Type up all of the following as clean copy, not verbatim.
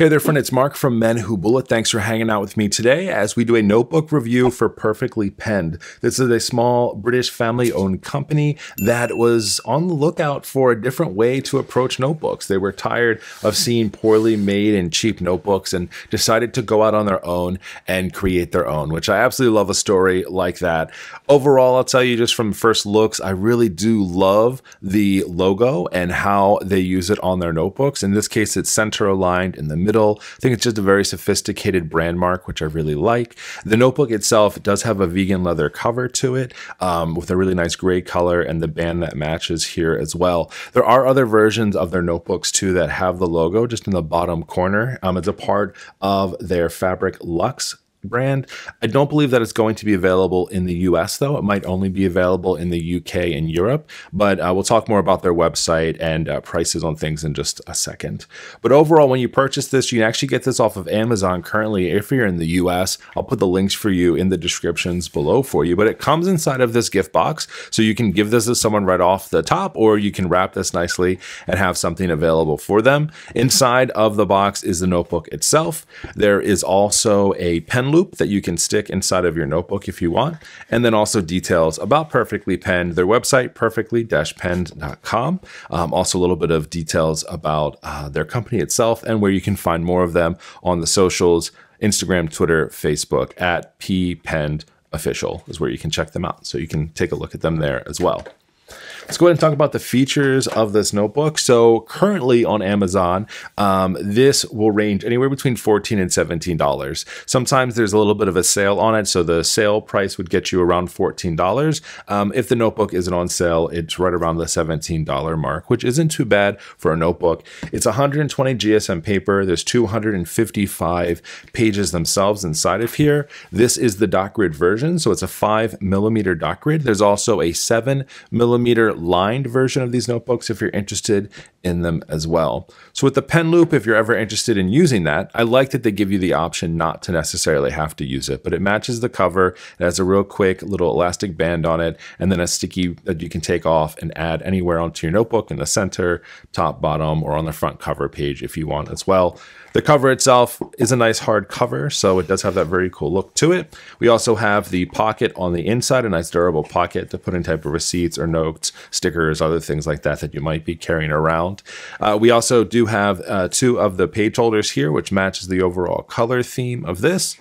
Hey there friend, it's Mark from Men Who Bullet. Thanks for hanging out with me today as we do a notebook review for Perfectly Penned. This is a small British family-owned company that was on the lookout for a different way to approach notebooks. They were tired of seeing poorly made and cheap notebooks and decided to go out on their own and create their own, which I absolutely love a story like that. Overall, I'll tell you just from first looks, I really do love the logo and how they use it on their notebooks. In this case, it's center aligned in the middle. I think it's just a very sophisticated brand mark, which I really like. The notebook itself does have a vegan leather cover to it with a really nice gray color and the band that matches here as well. There are other versions of their notebooks too that have the logo just in the bottom corner. It's a part of their Fabric Luxe brand. I don't believe that it's going to be available in the US though. It might only be available in the UK and Europe, but we'll talk more about their website and prices on things in just a second. But overall, when you purchase this, you can actually get this off of Amazon currently if you're in the US. I'll put the links for you in the descriptions below for you, but it comes inside of this gift box. So you can give this to someone right off the top, or you can wrap this nicely and have something available for them. Inside of the box is the notebook itself. There is also a pen loop that you can stick inside of your notebook if you want, and then also details about Perfectly Penned, their website, perfectly-penned.com. Also a little bit of details about their company itself and where you can find more of them on the socials, Instagram, Twitter, Facebook, at @ppennedofficial is where you can check them out. So you can take a look at them there as well. Let's go ahead and talk about the features of this notebook. So currently on Amazon, this will range anywhere between $14 and $17. Sometimes there's a little bit of a sale on it, so the sale price would get you around $14. If the notebook isn't on sale, it's right around the $17 mark, which isn't too bad for a notebook. It's 120 GSM paper. There's 255 pages themselves inside of here. This is the dot grid version, so it's a 5mm dot grid. There's also a 7mm lined version of these notebooks if you're interested in them as well. So with the pen loop, if you're ever interested in using that, I like that they give you the option not to necessarily have to use it, but it matches the cover. It has a real quick little elastic band on it, and then a sticky that you can take off and add anywhere onto your notebook in the center, top, bottom, or on the front cover page if you want as well. The cover itself is a nice hard cover, so it does have that very cool look to it. We also have the pocket on the inside, a nice durable pocket to put in type of receipts or notes, stickers, other things like that that you might be carrying around. We also do have two of the page holders here, which matches the overall color theme of this.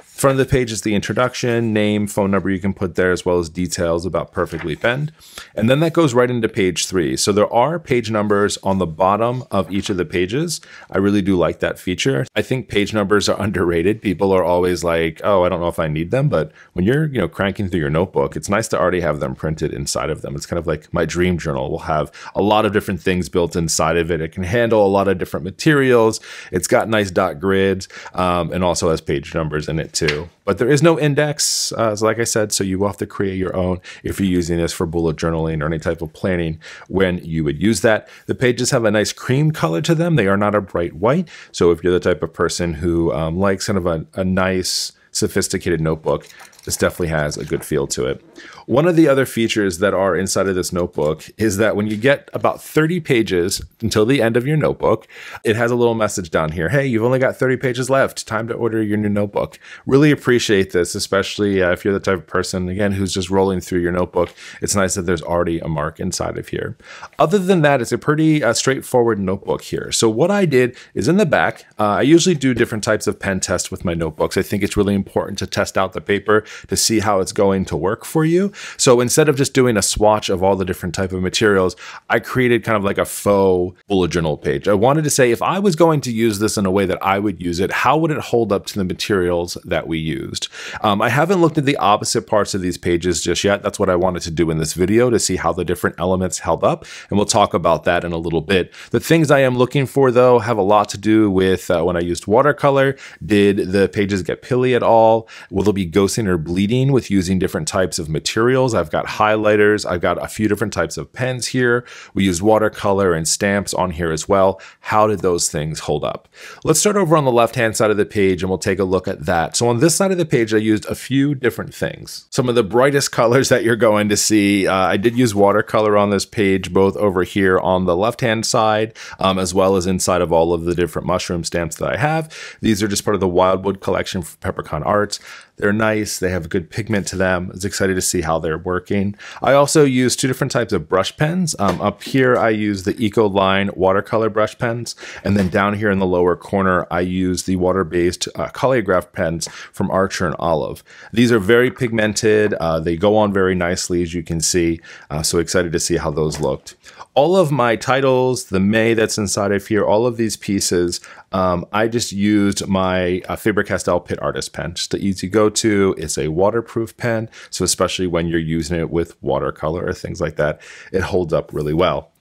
Front of the page is the introduction, name, phone number you can put there, as well as details about Perfectly Penned. And then that goes right into page 3. So there are page numbers on the bottom of each of the pages. I really do like that feature. I think page numbers are underrated. People are always like, oh, I don't know if I need them. But when you're cranking through your notebook, it's nice to already have them printed inside of them. It's kind of like my dream journal will have a lot of different things built inside of it. It can handle a lot of different materials. It's got nice dot grids and also has page numbers in it too. But there is no index, so like I said, so you will have to create your own if you're using this for bullet journaling or any type of planning when you would use that. The pages have a nice cream color to them. They are not a bright white. So if you're the type of person who likes kind of a nice, sophisticated notebook, this definitely has a good feel to it. One of the other features that are inside of this notebook is that when you get about 30 pages until the end of your notebook, it has a little message down here. Hey, you've only got 30 pages left. Time to order your new notebook. Really appreciate this, especially if you're the type of person, again, who's just rolling through your notebook. It's nice that there's already a mark inside of here. Other than that, it's a pretty straightforward notebook here. So what I did is in the back, I usually do different types of pen tests with my notebooks. I think it's really important to test out the paper to see how it's going to work for you. So instead of just doing a swatch of all the different type of materials, I created kind of like a faux bullet journal page. I wanted to say, if I was going to use this in a way that I would use it, how would it hold up to the materials that we used? I haven't looked at the opposite parts of these pages just yet. That's what I wanted to do in this video, to see how the different elements held up. And we'll talk about that in a little bit. The things I am looking for though have a lot to do with when I used watercolor. Did the pages get pilly at all? all? Will there be ghosting or bleeding with using different types of materials? I've got highlighters. I've got a few different types of pens here. We use watercolor and stamps on here as well. How did those things hold up? Let's start over on the left-hand side of the page and we'll take a look at that. So on this side of the page, I used a few different things. Some of the brightest colors that you're going to see, I did use watercolor on this page, both over here on the left-hand side, as well as inside of all of the different mushroom stamps that I have. These are just part of the Wildwood collection from Peppercorn Arts. They're nice. They have good pigment to them. I was excited to see how they're working. I also use two different types of brush pens. Up here, I use the Ecoline watercolor brush pens. And then down here in the lower corner, I use the water-based Coleograph pens from Archer and Olive. These are very pigmented. They go on very nicely, as you can see. So excited to see how those looked. All of my titles, the May that's inside of here, all of these pieces, I just used my Faber-Castell Pitt Artist pen. Just an easy go-to. It's a waterproof pen, so especially when you're using it with watercolor or things like that, it holds up really well.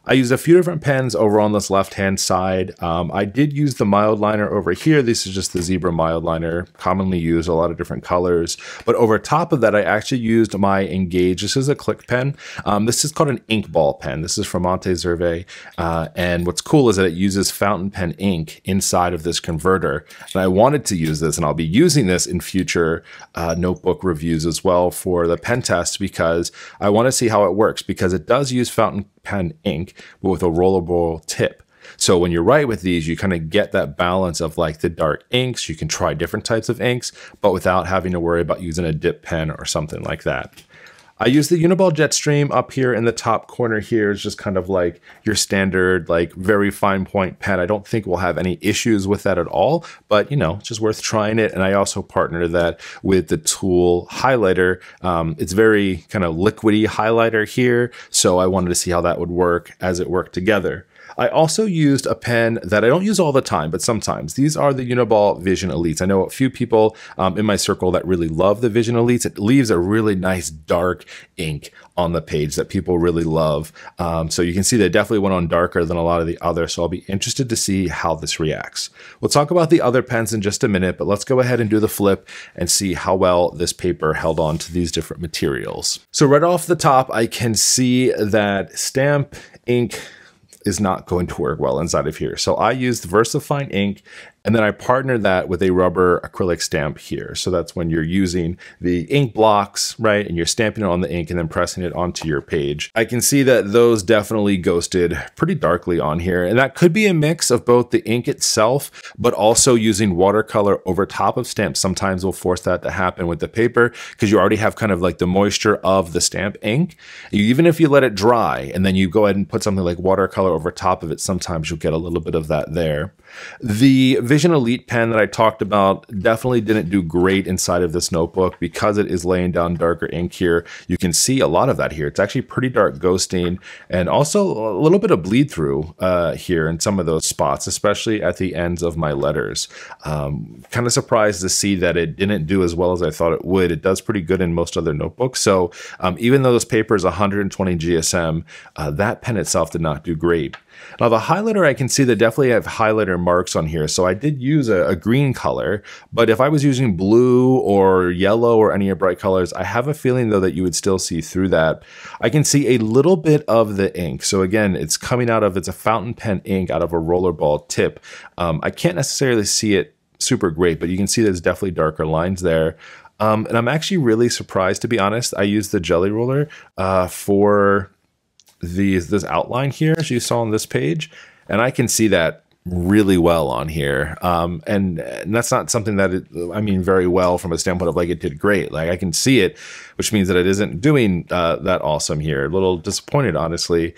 I used a few different pens over on this left-hand side. I did use the mild liner over here. This is just the Zebra mild liner, commonly used, a lot of different colors. But over top of that, I actually used my Engage. This is a click pen. This is called an ink ball pen. This is from Monte Zerve. And what's cool is that it uses fountain pen ink inside of this converter. And I wanted to use this, and I'll be using this in future notebook reviews as well for the pen test, because I want to see how it works, because it does use fountain pen ink, but with a rollable tip. So when you write with these, you kind of get that balance of like the dark inks. You can try different types of inks, but without having to worry about using a dip pen or something like that. I use the Uniball Jetstream up here in the top corner here. It's just kind of like your standard, like very fine point pen. I don't think we'll have any issues with that at all, but you know, it's just worth trying it. And I also partner that with the Tool highlighter. It's very kind of liquidy highlighter here. So I wanted to see how that would work as it worked together. I also used a pen that I don't use all the time, but sometimes. These are the Uniball Vision Elites. I know a few people in my circle that really love the Vision Elites. It leaves a really nice dark ink on the page that people really love. So you can see they definitely went on darker than a lot of the others. So I'll be interested to see how this reacts. We'll talk about the other pens in just a minute, but let's go ahead and do the flip and see how well this paper held on to these different materials. So right off the top, I can see that stamp ink is not going to work well inside of here. So I used VersaFine ink, and then I partnered that with a rubber acrylic stamp here. So that's when you're using the ink blocks, right? And you're stamping it on the ink and then pressing it onto your page. I can see that those definitely ghosted pretty darkly on here. And that could be a mix of both the ink itself, but also using watercolor over top of stamps. Sometimes will force that to happen with the paper because you already have kind of like the moisture of the stamp ink. Even if you let it dry and then you go ahead and put something like watercolor over top of it, sometimes you'll get a little bit of that there. The Vision Elite pen that I talked about definitely didn't do great inside of this notebook because it is laying down darker ink here. You can see a lot of that here. It's actually pretty dark ghosting and also a little bit of bleed through here in some of those spots, especially at the ends of my letters. Kind of surprised to see that it didn't do as well as I thought it would. It does pretty good in most other notebooks. So even though this paper is 120 GSM, that pen itself did not do great. Now the highlighter, I can see that definitely have highlighter marks on here. So I did use a green color, but if I was using blue or yellow or any bright colors, I have a feeling though that you would still see through that. I can see a little bit of the ink. So again, it's coming out of, it's a fountain pen ink out of a rollerball tip. I can't necessarily see it super great, but you can see there's definitely darker lines there. And I'm actually really surprised, to be honest. I used the Jelly Roller for this outline here, as you saw on this page, and I can see that really well on here. And that's not something that I mean very well from a standpoint of like it did great. Like I can see it, which means that it isn't doing that awesome here. A little disappointed, honestly,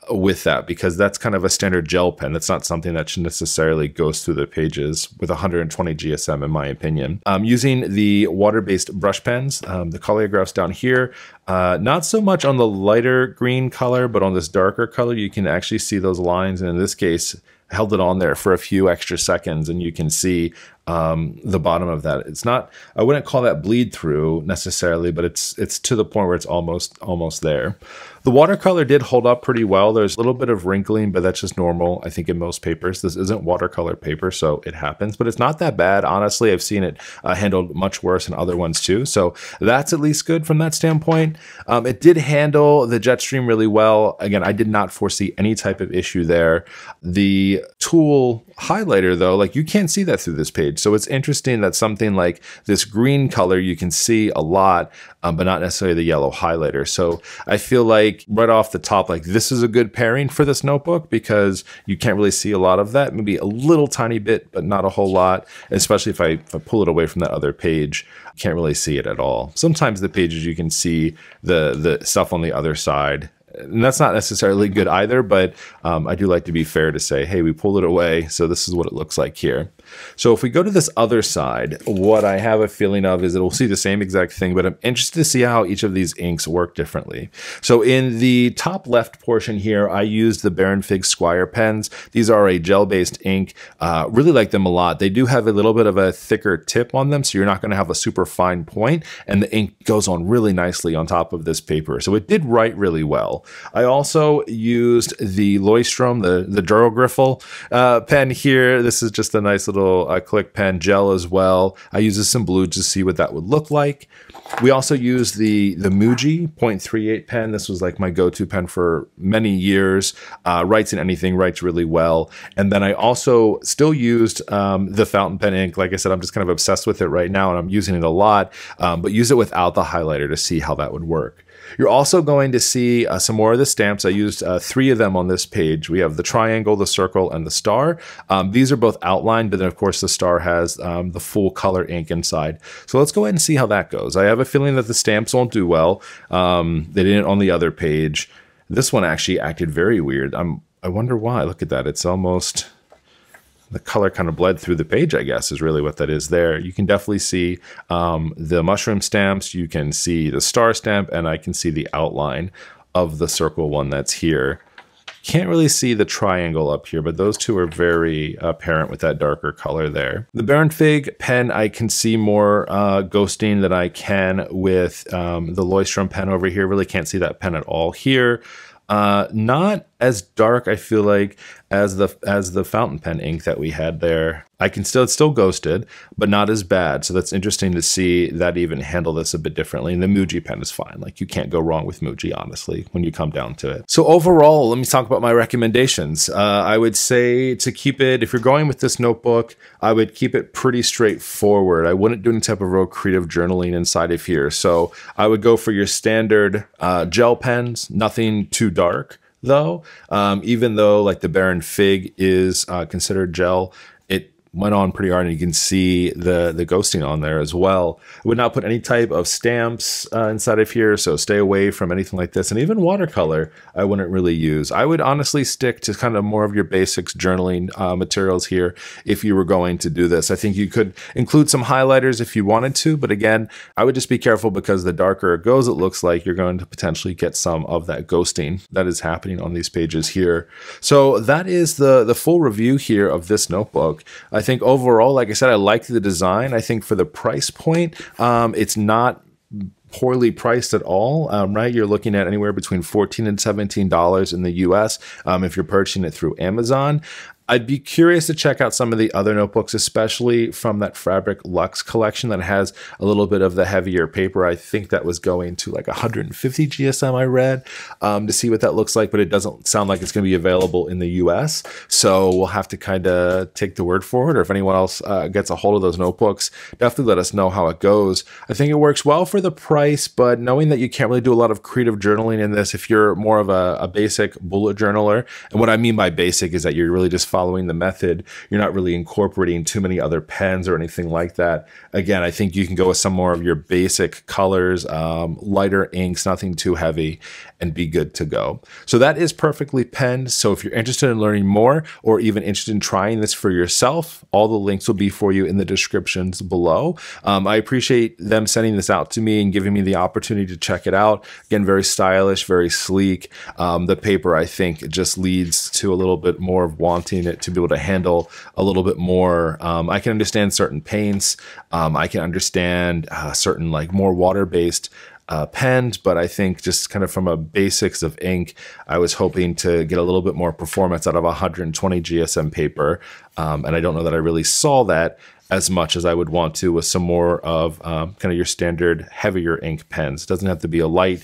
with that, because that's kind of a standard gel pen. That's not something that should necessarily goes through the pages with 120 GSM, in my opinion. Using the water-based brush pens, the Coleographs down here, not so much on the lighter green color, but on this darker color, you can actually see those lines. And in this case, held it on there for a few extra seconds, and you can see the bottom of that. It's not, I wouldn't call that bleed through necessarily, but it's to the point where it's almost there. The watercolor did hold up pretty well. There's a little bit of wrinkling, but that's just normal, I think, in most papers. This isn't watercolor paper, so it happens, but it's not that bad. Honestly, I've seen it handled much worse in other ones too, so that's at least good from that standpoint. It did handle the jet stream really well. Again, I did not foresee any type of issue there. The tool highlighter, though, like you can't see that through this page, so it's interesting that something like this green color you can see a lot, but not necessarily the yellow highlighter. So I feel like right off the top, like this is a good pairing for this notebook because you can't really see a lot of that, maybe a little tiny bit, but not a whole lot, especially if I pull it away from that other page. You can't really see it at all. Sometimes the pages you can see the stuff on the other side. And that's not necessarily good either, but I do like to be fair to say, hey, we pulled it away, so this is what it looks like here. So if we go to this other side, what I have a feeling of is that we'll see the same exact thing, but I'm interested to see how each of these inks work differently. So in the top left portion here, I used the Baronfig Squire pens. These are a gel-based ink. Really like them a lot. They do have a little bit of a thicker tip on them, so you're not going to have a super fine point, and the ink goes on really nicely on top of this paper. So it did write really well. I also used the Leuchtturm, the Durogriffel pen here. This is just a nice little click pen gel as well. I used this in blue to see what that would look like. We also used the Muji 0.38 pen. This was like my go-to pen for many years. Writes in anything, writes really well. And then I also still used the fountain pen ink. Like I said, I'm just kind of obsessed with it right now, and I'm using it a lot, but use it without the highlighter to see how that would work. You're also going to see some more of the stamps. I used 3 of them on this page. We have the triangle, the circle, and the star. These are both outlined, but then of course the star has the full color ink inside. So let's go ahead and see how that goes. I have a feeling that the stamps won't do well. They didn't on the other page. This one actually acted very weird. I wonder why. Look at that. It's almost... the color kind of bled through the page, I guess, is really what that is there. You can definitely see the mushroom stamps, you can see the star stamp, and I can see the outline of the circle one that's here. Can't really see the triangle up here, but those two are very apparent with that darker color there. The Baronfig pen, I can see more ghosting than I can with the Leuchtturm pen over here. Really can't see that pen at all here. Not as dark, I feel like, as the fountain pen ink that we had there. It's still ghosted, but not as bad. So that's interesting to see that even handle this a bit differently. And the Muji pen is fine. Like, you can't go wrong with Muji, honestly, when you come down to it. So overall, let me talk about my recommendations. I would say to keep it, if you're going with this notebook, I would keep it pretty straightforward. I wouldn't do any type of real creative journaling inside of here. So I would go for your standard gel pens, nothing too dark though. Even though like the Baronfig is considered gel, it went on pretty hard, and you can see the ghosting on there as well. I would not put any type of stamps inside of here, so stay away from anything like this. And even watercolor, I wouldn't really use. I would honestly stick to kind of more of your basics journaling materials here if you were going to do this. I think you could include some highlighters if you wanted to, but again, I would just be careful because the darker it goes, it looks like you're going to potentially get some of that ghosting that is happening on these pages here. So that is the full review here of this notebook. I think overall, like I said, I liked the design. I think for the price point, it's not poorly priced at all, right? You're looking at anywhere between $14 and $17 in the US if you're purchasing it through Amazon. I'd be curious to check out some of the other notebooks, especially from that Fabric Luxe collection that has a little bit of the heavier paper. I think that was going to like 150 GSM, I read, to see what that looks like, but it doesn't sound like it's going to be available in the US. So we'll have to kind of take the word for it, or if anyone else gets a hold of those notebooks, definitely let us know how it goes. I think it works well for the price, but knowing that you can't really do a lot of creative journaling in this, if you're more of a basic bullet journaler, and what I mean by basic is that you're really just following the method, you're not really incorporating too many other pens or anything like that. Again, I think you can go with some more of your basic colors, lighter inks, nothing too heavy, and be good to go. So that is Perfectly Penned. So if you're interested in learning more, or even interested in trying this for yourself, all the links will be for you in the descriptions below. I appreciate them sending this out to me and giving me the opportunity to check it out. Again, very stylish, very sleek. The paper, I think, just leads to a little bit more of wanting expecting it to be able to handle a little bit more. I can understand certain paints. I can understand certain like more water-based pens, but I think just kind of from a basics of ink, I was hoping to get a little bit more performance out of 120 GSM paper. And I don't know that I really saw that as much as I would want to with some more of kind of your standard heavier ink pens. It doesn't have to be a light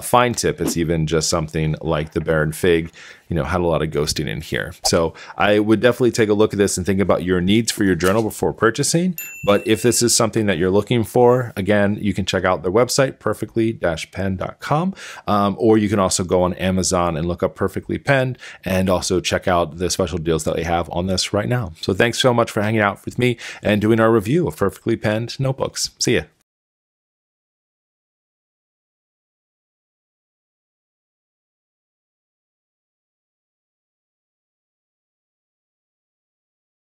fine tip. It's even just something like the Baronfig, had a lot of ghosting in here. So I would definitely take a look at this and think about your needs for your journal before purchasing. But if this is something that you're looking for, again, you can check out their website, perfectly-pen.com, or you can also go on Amazon and look up Perfectly Penned and also check out the special deals that they have on this right now. So thanks so much for hanging out with me and doing our review of Perfectly Penned notebooks. See ya.